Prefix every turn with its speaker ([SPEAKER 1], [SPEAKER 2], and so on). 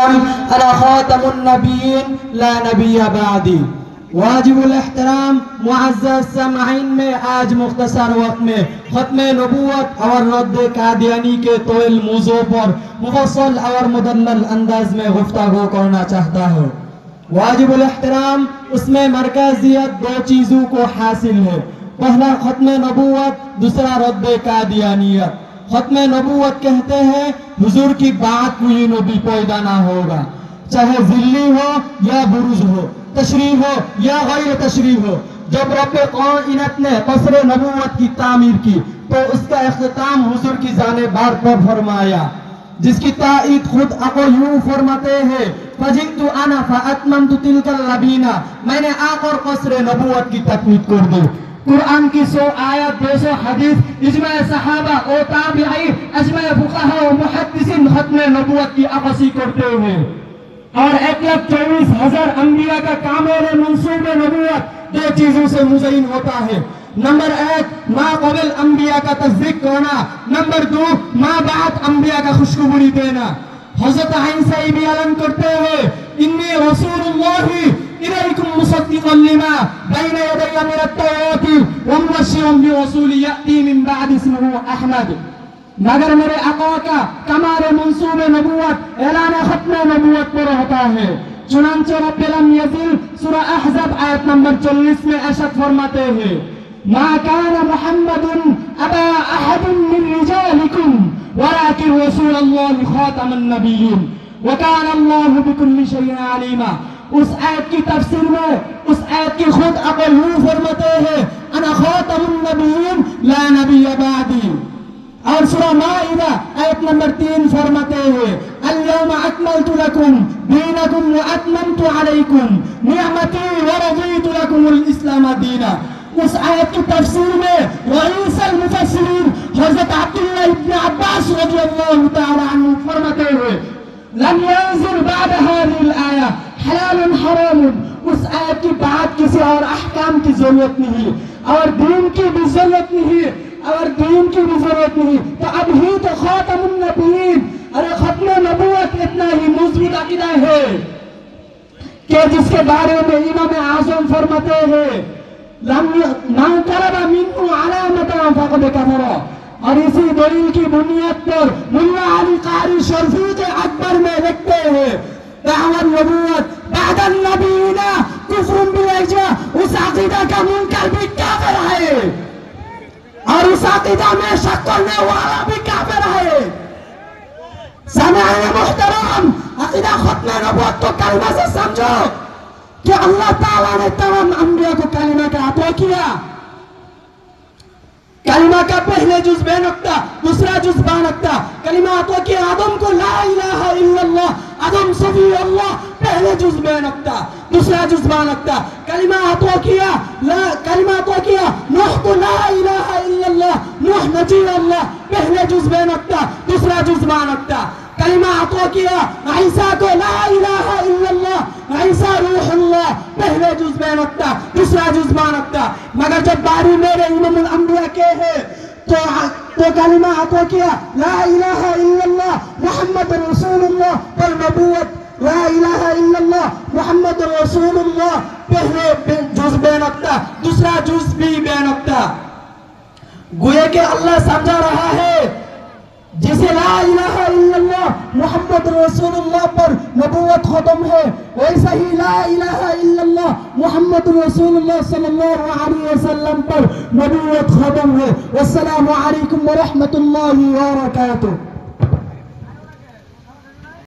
[SPEAKER 1] أنا خاتم النبيين لا نبي بعدي. واجب الاحترام معزز سامعین میں آج مختصر وقت میں ختم نبوت اور رد قادیانی کے طویل موضوع پر مفصل اور مدلل انداز میں گفتگو کرنا چاہتا ہوں. واجب الاحترام اس میں مرکزیت دو چیزوں کو حاصل ہے. پہلا ختم نبوت، دوسرا رد قادیانیت. ختم نبوت کہتے ہیں حضور کی بات کوئی نبی پیدا نہ ہوگا، چاہے ذلی ہو یا بروز ہو، تشریح ہو یا غیر تشریح ہو. جب رب کائنات نے قصر نبوت کی تعمیر کی تو اس کا اختتام حضور کی جانب پر فرمایا، جس کی تائید خود عقل یوں فرماتے ہیں فجئت انا فاتممت تلک اللبینہ، میں نے آ کر قصر نبوت کی تکمیل کر دی. قرآن کی 100 آیت، 200 حدیث، اجماع صحابہ و تابعین، اجماع فقہاء و محدثین ختم نبوت کی عکاسی کرتے ہوئے، اور 1,24,000 انبیاء کا کامل منصوب نبوت دو چیزوں سے مزین ہوتا ہے. نمبر 1 ما قبل انبیاء کا تصدیق کرنا، نمبر 2 ما بعد انبیاء کا خوشخبری دینا. حضرت عیسیٰ بھی اعلان کرتے ہیں انی رسول اللہ الیکم مصدقا لما بین یدی من التوراۃ ومبشرا برسول یأتی من بعد اسمہ احمد. مگر میرے آقا کا کمال منصوب نبوت اعلان ختم نبوت پر ہوتا ہے. چنانچہ رب لم یزل سورہ احزاب آیت نمبر 40 میں ارشاد فرماتے ہیں ما كان محمد ابا احد من رجالکم ولكن رسول اللہ خاتم النبیین وكان اللہ بكل شيء علیما. اس آیت کی تفسیر میں اس آیت کی خود عقل یوں فرماتے ہیں انا خاتم النبیین لا نبی بعدی. اور سورہ مائدہ آیت نمبر 3 فرماتے ہیں اليوم اکملت لکم دینکم واتممت علیکم نعمتی ورضیت لکم الاسلام دینا. اس آیت کی تفسیر میں رئیس المفسرین حضرت عبداللہ ابن عباس رضی اللہ تعالی عنہ فرماتے ہوئے لم ينزل بعد هذه الآية حلال حرام. اس آیت کی بعد کسی اور احکام کی ضرورت نہیں اور دین کی بھی ضرورت نہیں اور دین کی بھی ضرورت نہیں. تو اب ہی تو خاتم النبیین. ارے ختم نبوت اتنا ہی مضبوط عقیدہ ہے کہ جس کے بارے میں امام اعظم فرماتے ہیں من طلب منه علامة فقد كفر. اور اسی دلیل کی بنیاد پر ملا علی قاری شرفیق اکبر میں لکھتے ہیں دعوی النبوت بعد النبیین کفر بالإجماع. اس عقیدہ کا منکر بھی کافر ہے اور اس عقیدہ میں شک کرنے والا بھی کافر ہے. سامعین محترم، عقیدہ ختم نبوت کو کلمہ سے سمجھو کہ اللہ تعالیٰ نے تمام انبیاء کو کلمہ کا عطا کیا. کلمہ کا پہلے جز بے نقطہ، دوسرا جز با نقطہ. کلمہ عطا کیا آدم کو لا الہ الا اللہ، آدم صفی اللہ، پہلے جز بے نقطہ، دوسرا جز با نقطہ. کلمہ عطا کیا نوح کو لا الہ الا اللہ، نوح نجی اللہ، پہلے جز بے نقطہ، دوسرا جز با نقطہ. کلمہ عطا کیا عیسیٰ کو لا الہ الا اللہ، عیسیٰ روح اللہ، پہلے جز بے نقطہ، دوسرا جز با نقطہ. مگر جب باری میرے امام الانبیاء کے ہیں تو کلمہ عطا کیا لا الہ الا اللہ محمد رسول اللہ پر نبوت لا الہ الا اللہ محمد رسول اللہ پہلے جز بے نقطہ، دوسرا جز بھی بے نقطہ. گویا کہ اللہ سمجھا رہا ہے جسے لا الہ الا اللہ محمد رسول اللہ پر نبوت ختم ہے ویسا ہی لا الہ الا اللہ محمد رسول اللہ صلی اللہ علیہ وسلم پر نبوت ختم ہے. والسلام علیکم ورحمۃ اللہ وبرکاتہ.